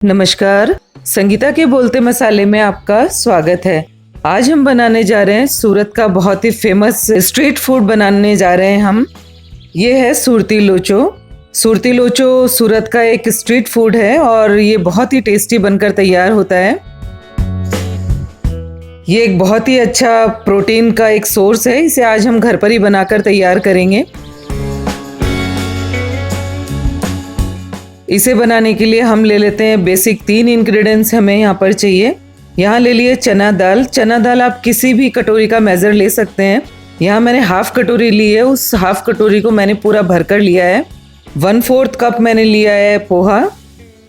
नमस्कार, संगीता के बोलते मसाले में आपका स्वागत है। आज हम बनाने जा रहे हैं सूरत का बहुत ही फेमस स्ट्रीट फूड बनाने जा रहे हैं हम। ये है सुरती लोचो। सुरती लोचो सूरत का एक स्ट्रीट फूड है और ये बहुत ही टेस्टी बनकर तैयार होता है। ये एक बहुत ही अच्छा प्रोटीन का एक सोर्स है। इसे आज हम घर पर ही बनाकर तैयार करेंगे। इसे बनाने के लिए हम ले लेते हैं बेसिक 3 इंग्रेडिएंट्स हमें यहाँ पर चाहिए। यहाँ ले लिए चना दाल। चना दाल आप किसी भी कटोरी का मेज़र ले सकते हैं। यहाँ मैंने हाफ कटोरी ली है, उस हाफ कटोरी को मैंने पूरा भर कर लिया है। 1/4 कप मैंने लिया है पोहा।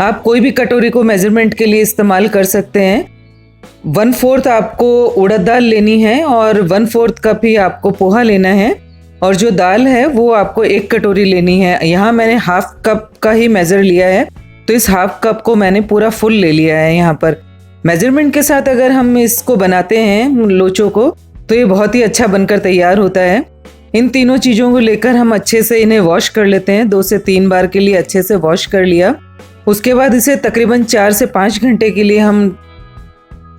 आप कोई भी कटोरी को मेजरमेंट के लिए इस्तेमाल कर सकते हैं। 1/4 आपको उड़द दाल लेनी है और 1/4 कप ही आपको पोहा लेना है। और जो दाल है वो आपको 1 कटोरी लेनी है। यहाँ मैंने हाफ कप का ही मेज़र लिया है, तो इस हाफ कप को मैंने पूरा फुल ले लिया है। यहाँ पर मेजरमेंट के साथ अगर हम इसको बनाते हैं लोचो को, तो ये बहुत ही अच्छा बनकर तैयार होता है। इन तीनों चीज़ों को लेकर हम अच्छे से इन्हें वॉश कर लेते हैं। 2 से 3 बार के लिए अच्छे से वॉश कर लिया। उसके बाद इसे तकरीबन 4 से 5 घंटे के लिए हम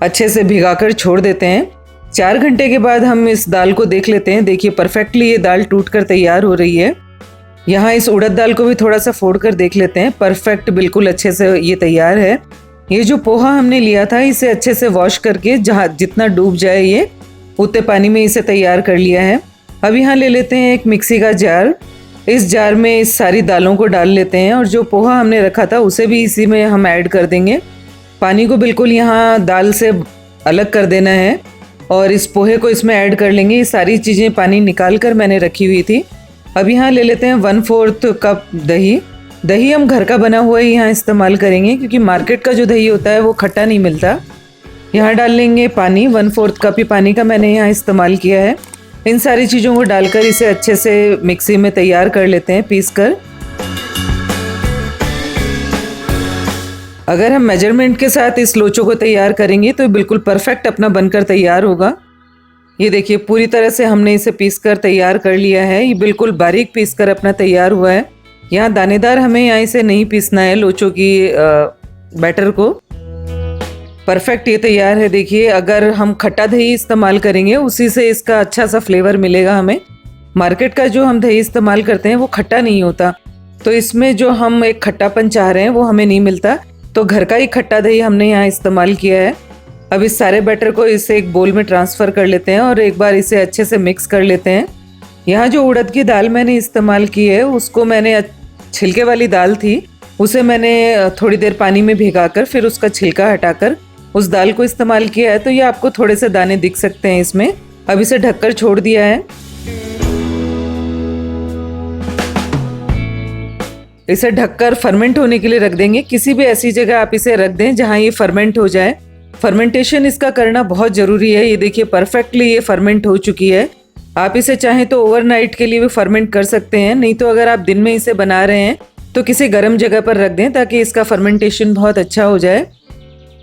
अच्छे से भिगाकर छोड़ देते हैं। 4 घंटे के बाद हम इस दाल को देख लेते हैं। देखिए परफेक्टली ये दाल टूटकर तैयार हो रही है। यहाँ इस उड़द दाल को भी थोड़ा सा फोड़ कर देख लेते हैं। परफेक्ट बिल्कुल अच्छे से ये तैयार है। ये जो पोहा हमने लिया था, इसे अच्छे से वॉश करके जहाँ जितना डूब जाए ये उतने पानी में इसे तैयार कर लिया है। अब यहाँ ले लेते हैं एक मिक्सी का जार। इस जार में इस सारी दालों को डाल लेते हैं और जो पोहा हमने रखा था उसे भी इसी में हम ऐड कर देंगे। पानी को बिल्कुल यहाँ दाल से अलग कर देना है और इस पोहे को इसमें ऐड कर लेंगे। ये सारी चीज़ें पानी निकाल कर मैंने रखी हुई थी। अब यहाँ ले लेते हैं 1/4 कप दही। दही हम घर का बना हुआ ही यहाँ इस्तेमाल करेंगे, क्योंकि मार्केट का जो दही होता है वो खट्टा नहीं मिलता। यहाँ डाल लेंगे पानी। 1/4 कप ही पानी का मैंने यहाँ इस्तेमाल किया है। इन सारी चीज़ों को डालकर इसे अच्छे से मिक्सी में तैयार कर लेते हैं, पीस कर। अगर हम मेजरमेंट के साथ इस लोचो को तैयार करेंगे तो बिल्कुल परफेक्ट अपना बनकर तैयार होगा। ये देखिए पूरी तरह से हमने इसे पीस कर तैयार कर लिया है। ये बिल्कुल बारीक पीस कर अपना तैयार हुआ है। यहाँ दानेदार हमें यहाँ इसे नहीं पीसना है लोचो की बैटर को। परफेक्ट ये तैयार है। देखिए अगर हम खट्टा दही इस्तेमाल करेंगे उसी से इसका अच्छा सा फ्लेवर मिलेगा हमें। मार्केट का जो हम दही इस्तेमाल करते हैं वो खट्टा नहीं होता, तो इसमें जो हम एक खट्टापन चाह रहे हैं वो हमें नहीं मिलता। तो घर का ही खट्टा दही हमने यहाँ इस्तेमाल किया है। अब इस सारे बैटर को इसे एक बोल में ट्रांसफ़र कर लेते हैं और एक बार इसे अच्छे से मिक्स कर लेते हैं। यहाँ जो उड़द की दाल मैंने इस्तेमाल की है, उसको मैंने छिलके वाली दाल थी, उसे मैंने थोड़ी देर पानी में भिगाकर फिर उसका छिलका हटाकर उस दाल को इस्तेमाल किया है। तो ये आपको थोड़े से दाने दिख सकते हैं इसमें। अब इसे ढककर छोड़ दिया है। इसे ढककर फर्मेंट होने के लिए रख देंगे। किसी भी ऐसी जगह आप इसे रख दें जहां ये फर्मेंट हो जाए। फर्मेंटेशन इसका करना बहुत ज़रूरी है। ये देखिए परफेक्टली ये फर्मेंट हो चुकी है। आप इसे चाहें तो ओवरनाइट के लिए भी फर्मेंट कर सकते हैं, नहीं तो अगर आप दिन में इसे बना रहे हैं तो किसी गर्म जगह पर रख दें ताकि इसका फर्मेंटेशन बहुत अच्छा हो जाए।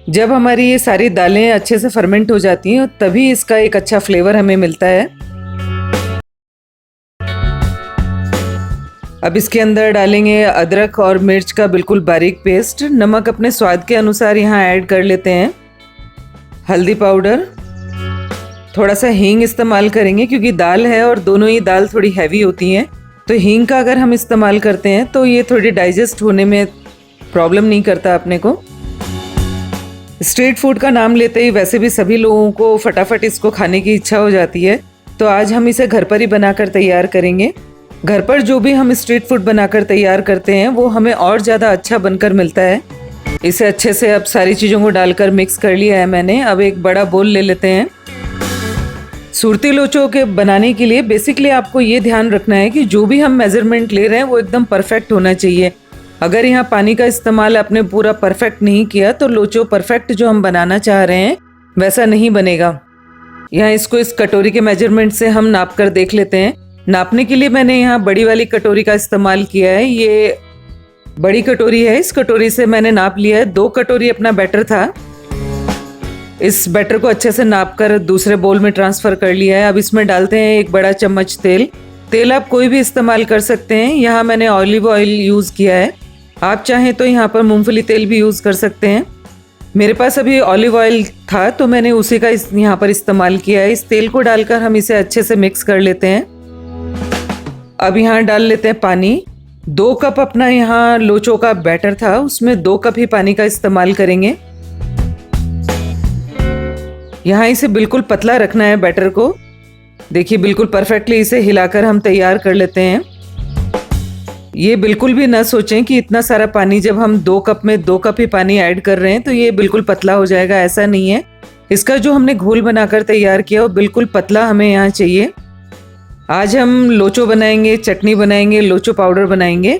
जब हमारी ये सारी दालें अच्छे से फर्मेंट हो जाती हैं तभी इसका एक अच्छा फ्लेवर हमें मिलता है। अब इसके अंदर डालेंगे अदरक और मिर्च का बिल्कुल बारीक पेस्ट। नमक अपने स्वाद के अनुसार यहाँ ऐड कर लेते हैं। हल्दी पाउडर, थोड़ा सा हींग इस्तेमाल करेंगे क्योंकि दाल है और दोनों ही दाल थोड़ी हैवी होती हैं, तो हींग का अगर हम इस्तेमाल करते हैं तो ये थोड़ी डाइजेस्ट होने में प्रॉब्लम नहीं करता अपने को। स्ट्रीट फूड का नाम लेते ही वैसे भी सभी लोगों को फटाफट इसको खाने की इच्छा हो जाती है, तो आज हम इसे घर पर ही बनाकर तैयार करेंगे। घर पर जो भी हम स्ट्रीट फूड बनाकर तैयार करते हैं वो हमें और ज़्यादा अच्छा बनकर मिलता है। इसे अच्छे से अब सारी चीज़ों को डालकर मिक्स कर लिया है मैंने। अब एक बड़ा बोल ले लेते हैं। सुरती लोचो के बनाने के लिए बेसिकली आपको ये ध्यान रखना है कि जो भी हम मेजरमेंट ले रहे हैं वो एकदम परफेक्ट होना चाहिए। अगर यहाँ पानी का इस्तेमाल आपने पूरा परफेक्ट नहीं किया तो लोचो परफेक्ट जो हम बनाना चाह रहे हैं वैसा नहीं बनेगा। यहाँ इसको इस कटोरी के मेजरमेंट से हम नाप कर देख लेते हैं। नापने के लिए मैंने यहाँ बड़ी वाली कटोरी का इस्तेमाल किया है। ये बड़ी कटोरी है। इस कटोरी से मैंने नाप लिया है। 2 कटोरी अपना बैटर था। इस बैटर को अच्छे से नाप कर दूसरे बोल में ट्रांसफ़र कर लिया है। अब इसमें डालते हैं 1 बड़ा चम्मच तेल। तेल आप कोई भी इस्तेमाल कर सकते हैं। यहाँ मैंने ऑलिव ऑयल यूज़ किया है। आप चाहें तो यहाँ पर मूंगफली तेल भी यूज़ कर सकते हैं। मेरे पास अभी ऑलिव ऑयल था तो मैंने उसी का यहाँ पर इस्तेमाल किया है। इस तेल को डालकर हम इसे अच्छे से मिक्स कर लेते हैं। अब यहाँ डाल लेते हैं पानी। 2 कप अपना यहाँ लोचो का बैटर था, उसमें 2 कप ही पानी का इस्तेमाल करेंगे। यहाँ इसे बिल्कुल पतला रखना है बैटर को। देखिए बिल्कुल परफेक्टली इसे हिलाकर हम तैयार कर लेते हैं। ये बिल्कुल भी ना सोचें कि इतना सारा पानी, जब हम 2 कप में 2 कप ही पानी ऐड कर रहे हैं तो ये बिल्कुल पतला हो जाएगा, ऐसा नहीं है। इसका जो हमने घोल बनाकर तैयार किया वो बिल्कुल पतला हमें यहाँ चाहिए। आज हम लोचो बनाएंगे, चटनी बनाएंगे, लोचो पाउडर बनाएंगे।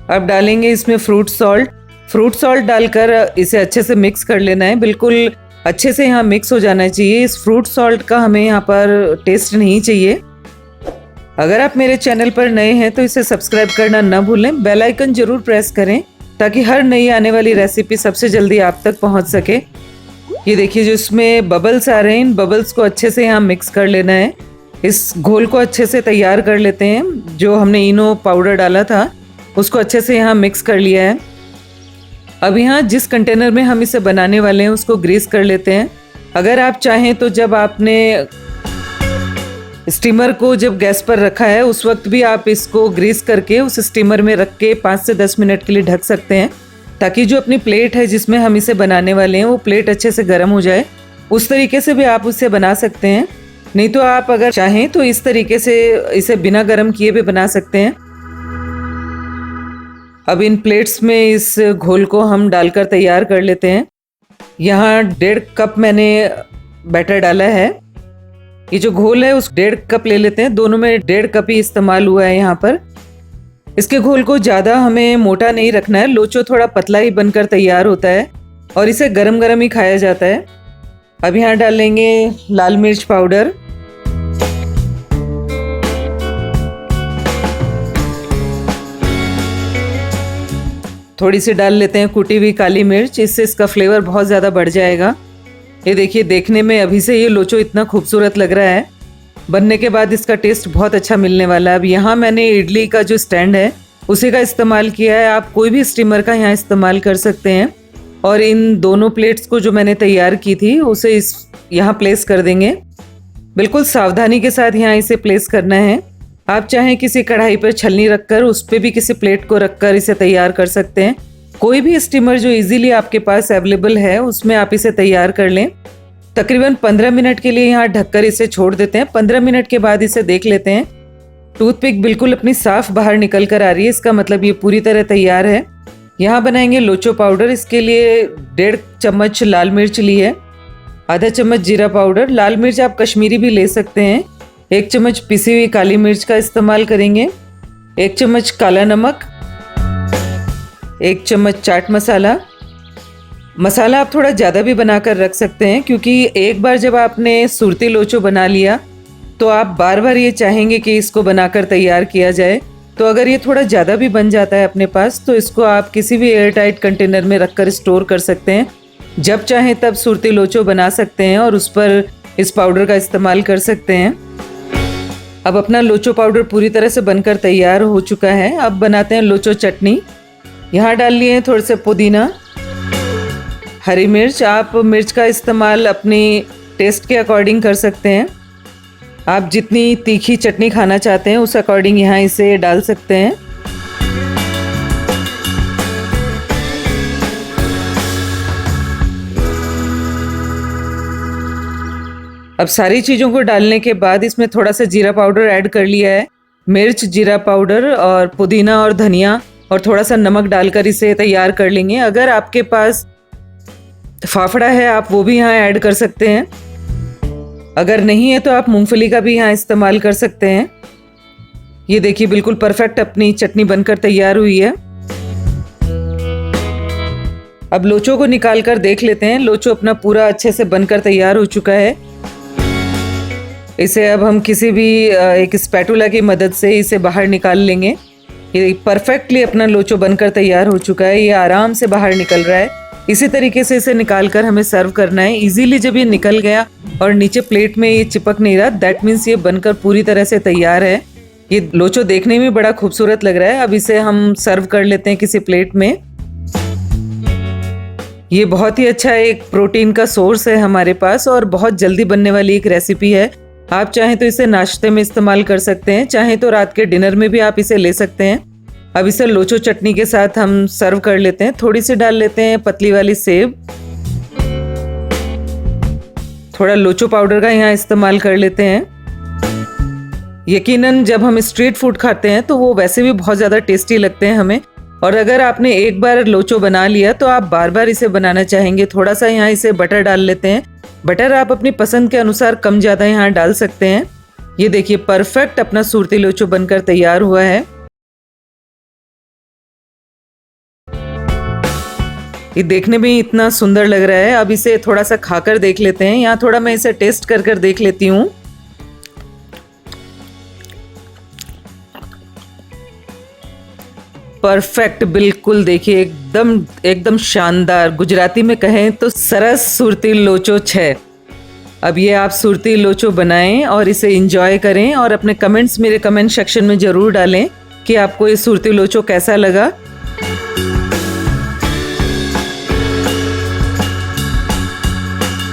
अब डालेंगे इसमें फ्रूट सॉल्ट। फ्रूट सॉल्ट डालकर इसे अच्छे से मिक्स कर लेना है। बिल्कुल अच्छे से यहाँ मिक्स हो जाना चाहिए। इस फ्रूट सॉल्ट का हमें यहाँ पर टेस्ट नहीं चाहिए। अगर आप मेरे चैनल पर नए हैं तो इसे सब्सक्राइब करना ना भूलें, बेल आइकन जरूर प्रेस करें ताकि हर नई आने वाली रेसिपी सबसे जल्दी आप तक पहुंच सके। ये देखिए जो इसमें बबल्स आ रहे हैं, इन बबल्स को अच्छे से यहाँ मिक्स कर लेना है। इस घोल को अच्छे से तैयार कर लेते हैं। जो हमने इनो पाउडर डाला था उसको अच्छे से यहाँ मिक्स कर लिया है। अब यहाँ जिस कंटेनर में हम इसे बनाने वाले हैं उसको ग्रीस कर लेते हैं। अगर आप चाहें तो जब आपने स्टीमर को जब गैस पर रखा है उस वक्त भी आप इसको ग्रीस करके उस स्टीमर में रख के 5 से 10 मिनट के लिए ढक सकते हैं, ताकि जो अपनी प्लेट है जिसमें हम इसे बनाने वाले हैं वो प्लेट अच्छे से गर्म हो जाए। उस तरीके से भी आप उसे बना सकते हैं। नहीं तो आप अगर चाहें तो इस तरीके से इसे बिना गर्म किए भी बना सकते हैं। अब इन प्लेट्स में इस घोल को हम डालकर तैयार कर लेते हैं। यहाँ 1.5 कप मैंने बैटर डाला है। ये जो घोल है उस 1.5 कप ले लेते हैं। दोनों में 1.5 कप ही इस्तेमाल हुआ है यहाँ पर। इसके घोल को ज़्यादा हमें मोटा नहीं रखना है। लोचो थोड़ा पतला ही बनकर तैयार होता है और इसे गरम गरम ही खाया जाता है। अब यहाँ डाल लेंगे लाल मिर्च पाउडर, थोड़ी सी डाल लेते हैं कुटी हुई काली मिर्च, इससे इसका फ्लेवर बहुत ज़्यादा बढ़ जाएगा। ये देखिए देखने में अभी से ये लोचो इतना खूबसूरत लग रहा है, बनने के बाद इसका टेस्ट बहुत अच्छा मिलने वाला है। अब यहाँ मैंने इडली का जो स्टैंड है उसी का इस्तेमाल किया है। आप कोई भी स्टीमर का यहाँ इस्तेमाल कर सकते हैं। और इन दोनों प्लेट्स को जो मैंने तैयार की थी उसे इस यहाँ प्लेस कर देंगे। बिल्कुल सावधानी के साथ यहाँ इसे प्लेस करना है। आप चाहें किसी कढ़ाई पर छलनी रखकर उस पर भी किसी प्लेट को रखकर इसे तैयार कर सकते हैं। कोई भी स्टीमर जो इजीली आपके पास अवेलेबल है उसमें आप इसे तैयार कर लें। तकरीबन 15 मिनट के लिए यहाँ ढककर इसे छोड़ देते हैं। 15 मिनट के बाद इसे देख लेते हैं। टूथपिक बिल्कुल अपनी साफ बाहर निकल कर आ रही है, इसका मतलब ये पूरी तरह तैयार है। यहाँ बनाएंगे लोचो पाउडर। इसके लिए 1.5 चम्मच लाल मिर्च ली है, आधा चम्मच जीरा पाउडर, लाल मिर्च आप कश्मीरी भी ले सकते हैं, 1 चम्मच पिसी हुई काली मिर्च का इस्तेमाल करेंगे, 1 चम्मच काला नमक, 1 चम्मच चाट मसाला। मसाला आप थोड़ा ज़्यादा भी बनाकर रख सकते हैं, क्योंकि एक बार जब आपने सुरती लोचो बना लिया तो आप बार बार ये चाहेंगे कि इसको बनाकर तैयार किया जाए। तो अगर ये थोड़ा ज़्यादा भी बन जाता है अपने पास तो इसको आप किसी भी एयर टाइट कंटेनर में रखकर स्टोर कर सकते हैं। जब चाहें तब सुरती लोचो बना सकते हैं और उस पर इस पाउडर का इस्तेमाल कर सकते हैं। अब अपना लोचो पाउडर पूरी तरह से बनकर तैयार हो चुका है। अब बनाते हैं लोचो चटनी। यहाँ डाल लिए थोड़े से पुदीना, हरी मिर्च। आप मिर्च का इस्तेमाल अपनी टेस्ट के अकॉर्डिंग कर सकते हैं। आप जितनी तीखी चटनी खाना चाहते हैं उस अकॉर्डिंग यहाँ इसे डाल सकते हैं। अब सारी चीज़ों को डालने के बाद इसमें थोड़ा सा जीरा पाउडर ऐड कर लिया है। मिर्च, जीरा पाउडर और पुदीना और धनिया और थोड़ा सा नमक डालकर इसे तैयार कर लेंगे। अगर आपके पास फाफड़ा है आप वो भी यहाँ ऐड कर सकते हैं। अगर नहीं है तो आप मूंगफली का भी यहाँ इस्तेमाल कर सकते हैं। ये देखिए बिल्कुल परफेक्ट अपनी चटनी बनकर तैयार हुई है। अब लोचो को निकाल कर देख लेते हैं। लोचो अपना पूरा अच्छे से बनकर तैयार हो चुका है। इसे अब हम किसी भी एक स्पैटुला की मदद से इसे बाहर निकाल लेंगे। ये परफेक्टली अपना लोचो बनकर तैयार हो चुका है। ये आराम से बाहर निकल रहा है। इसी तरीके से इसे निकाल कर हमें सर्व करना है। इजीली जब ये निकल गया और नीचे प्लेट में ये चिपक नहीं रहा, दैट मीन्स ये बनकर पूरी तरह से तैयार है। ये लोचो देखने में बड़ा खूबसूरत लग रहा है। अब इसे हम सर्व कर लेते हैं किसी प्लेट में। ये बहुत ही अच्छा एक प्रोटीन का सोर्स है हमारे पास और बहुत जल्दी बनने वाली एक रेसिपी है। आप चाहें तो इसे नाश्ते में इस्तेमाल कर सकते हैं, चाहें तो रात के डिनर में भी आप इसे ले सकते हैं। अब इसे लोचो चटनी के साथ हम सर्व कर लेते हैं। थोड़ी सी डाल लेते हैं पतली वाली सेब। थोड़ा लोचो पाउडर का यहाँ इस्तेमाल कर लेते हैं। यकीनन जब हम स्ट्रीट फूड खाते हैं तो वो वैसे भी बहुत ज़्यादा टेस्टी लगते हैं हमें, और अगर आपने एक बार लोचो बना लिया तो आप बार बार इसे बनाना चाहेंगे। थोड़ा सा यहाँ इसे बटर डाल लेते हैं। बटर आप अपनी पसंद के अनुसार कम ज़्यादा यहाँ डाल सकते हैं। ये देखिए परफेक्ट अपना सूरती लोचो बनकर तैयार हुआ है। ये देखने में इतना सुंदर लग रहा है। अब इसे थोड़ा सा खाकर देख लेते हैं। यहाँ थोड़ा मैं इसे टेस्ट कर देख लेती हूँ। परफेक्ट, बिल्कुल देखिए एकदम शानदार। गुजराती में कहें तो सरस सुरती लोचो छे। अब ये आप सुरती लोचो बनाएं और इसे एंजॉय करें और अपने कमेंट्स मेरे कमेंट सेक्शन में ज़रूर डालें कि आपको ये सुरती लोचो कैसा लगा।